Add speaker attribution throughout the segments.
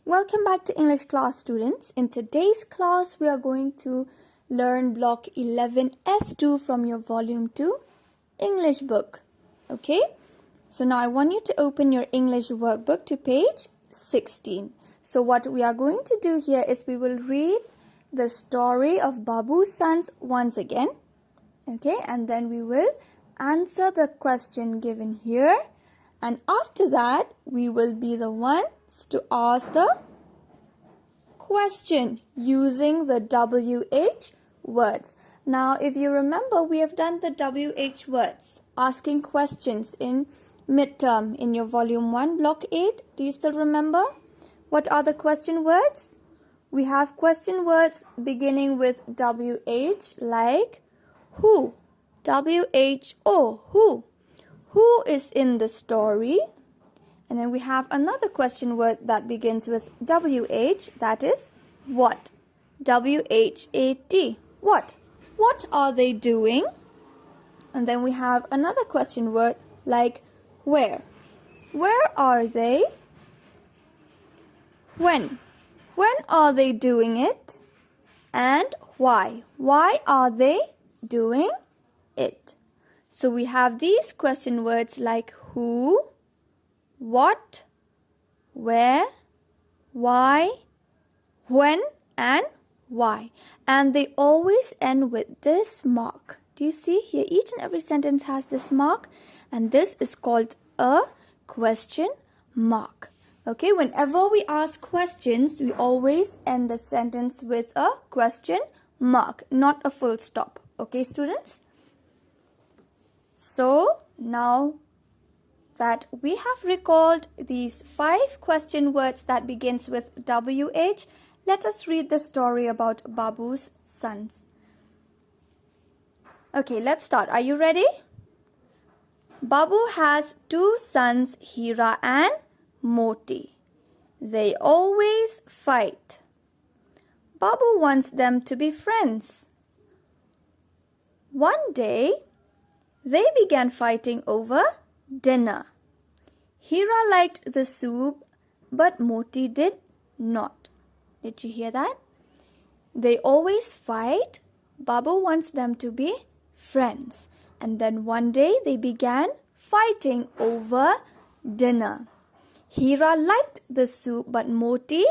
Speaker 1: Welcome back to English class, students. In today's class, we are going to learn Block 11 S2 from your Volume 2 English book. Okay? So now I want you to open your English workbook to page 16. So what we are going to do here is we will read the story of Babu's sons once again. Okay? And then we will answer the question given here. And after that, we will be the ones to ask the question using the WH words. Now, if you remember, we have done the WH words, asking questions in midterm in your Volume 1, Block 8. Do you still remember? What are the question words? We have question words beginning with WH like who, WHO, who. Who is in the story? And then we have another question word that begins with WH, that is what. WHAT, what. What are they doing? And then we have another question word like where. Where are they? When. When are they doing it? And why. Why are they doing it? So we have these question words like who, what, where, why, when, and why. And they always end with this mark. Do you see here? Each and every sentence has this mark, and this is called a question mark. Okay, whenever we ask questions, we always end the sentence with a question mark, not a full stop. Okay, students? So now that we have recalled these 5 question words that begins with WH, let us read the story about Babu's sons. Okay, let's start. Are you ready? Babu has 2 sons, Hira and Moti. They always fight. Babu wants them to be friends. One day, they began fighting over dinner. Hira liked the soup, but Moti did not. Did you hear that? They always fight. Babu wants them to be friends. And then one day they began fighting over dinner. Hira liked the soup, but Moti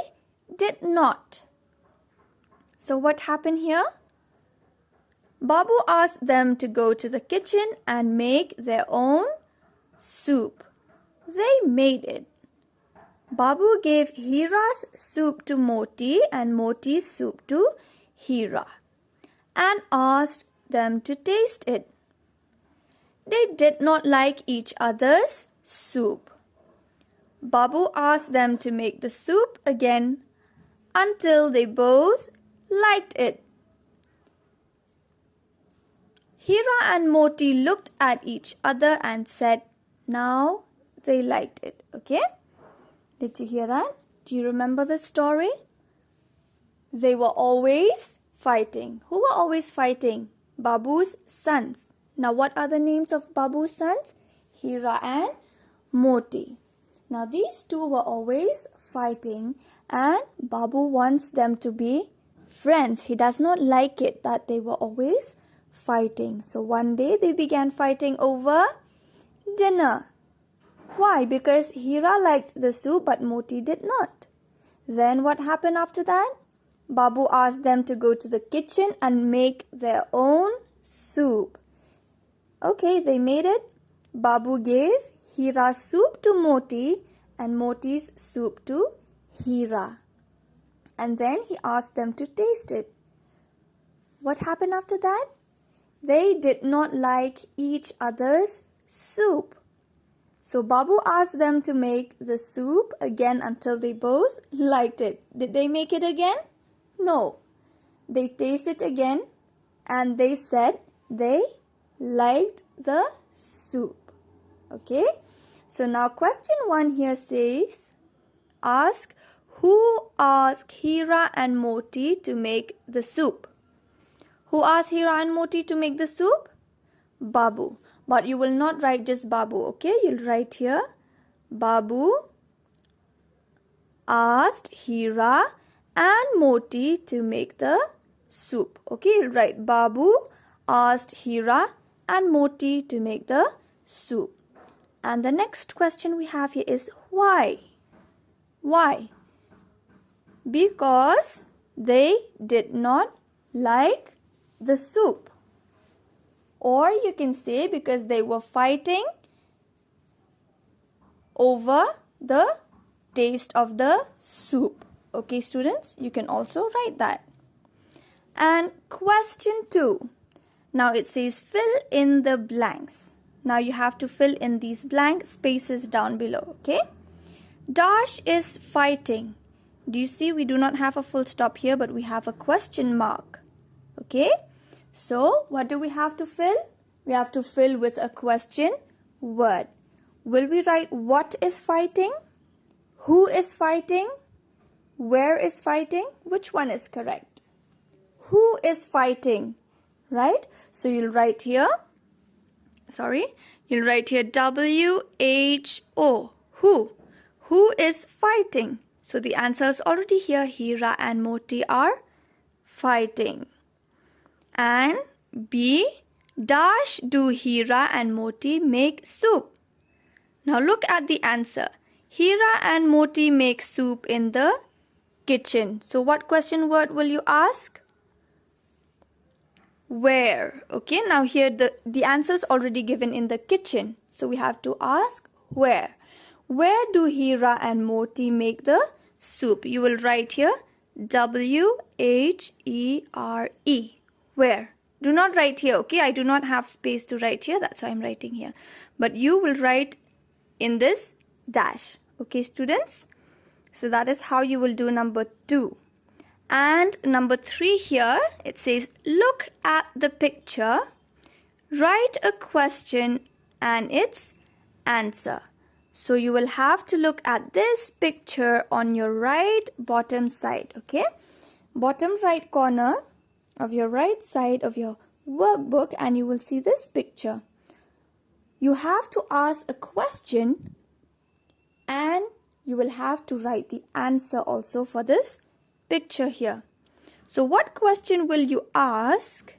Speaker 1: did not. So what happened here? Babu asked them to go to the kitchen and make their own soup. They made it. Babu gave Hira's soup to Moti and Moti's soup to Hira and asked them to taste it. They did not like each other's soup. Babu asked them to make the soup again until they both liked it. Hira and Moti looked at each other and said, now they liked it. Okay? Did you hear that? Do you remember the story? They were always fighting. Who were always fighting? Babu's sons. Now what are the names of Babu's sons? Hira and Moti. Now these two were always fighting and Babu wants them to be friends. He does not like it that they were always fighting. So one day they began fighting over dinner. Why? Because Hira liked the soup but Moti did not. Then what happened after that? Babu asked them to go to the kitchen and make their own soup. Okay, they made it. Babu gave Hira's soup to Moti and Moti's soup to Hira. And then he asked them to taste it. What happened after that? They did not like each other's soup. So Babu asked them to make the soup again until they both liked it. Did they make it again? No. They tasted it again and they said they liked the soup. Okay? So now question 1 here says, ask who asked Hira and Moti to make the soup? Who asked Hira and Moti to make the soup? Babu. But you will not write just Babu, okay? You'll write here Babu asked Hira and Moti to make the soup. Okay, you'll write Babu asked Hira and Moti to make the soup. And the next question we have here is why? Why? Because they did not like the soup. Or you can say because they were fighting over the taste of the soup. Okay, students, you can also write that. And question 2. Now it says fill in the blanks. Now you have to fill in these blank spaces down below. Okay. Dash is fighting. Do you see we do not have a full stop here, but we have a question mark. Okay. So what do we have to fill? We have to fill with a question word. Will we write what is fighting? Who is fighting? Where is fighting? Which one is correct? Who is fighting? Right? So you'll write here, you'll write here W-H-O. Who? Who is fighting? So the answer is already here. Hira and Moti are fighting. And B, dash do Hira and Moti make soup? Now look at the answer. Hira and Moti make soup in the kitchen. So what question word will you ask? Where? Okay, now here the answer is already given in the kitchen. So we have to ask where. Where do Hira and Moti make the soup? You will write here W-H-E-R-E. Where? Do not write here, okay? I do not have space to write here. That's why I'm writing here. But you will write in this dash. Okay, students? So that is how you will do number 2. And number 3 here, it says, look at the picture, write a question and its answer. So you will have to look at this picture on your right bottom side, okay? Bottom right corner of your right side of your workbook, and you will see this picture. You have to ask a question and you will have to write the answer also for this picture here. So what question will you ask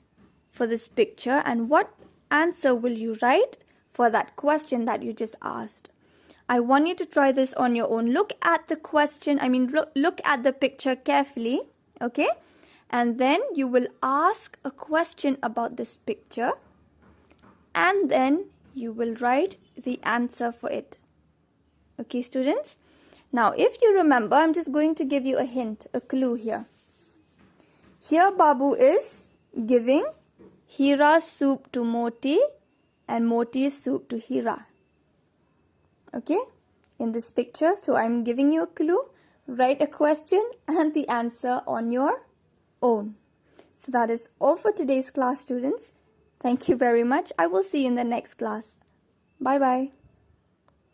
Speaker 1: for this picture and what answer will you write for that question that you just asked? I want you to try this on your own. Look at the question, look at the picture carefully, okay? And then you will ask a question about this picture and then you will write the answer for it. Okay, students? Now, if you remember, I'm just going to give you a hint, a clue here. Here, Babu is giving Hira's soup to Moti and Moti's soup to Hira. Okay, in this picture. So, I'm giving you a clue. Write a question and the answer on your own. So, that is all for today's class, students. Thank you very much. I will see you in the next class. Bye-bye.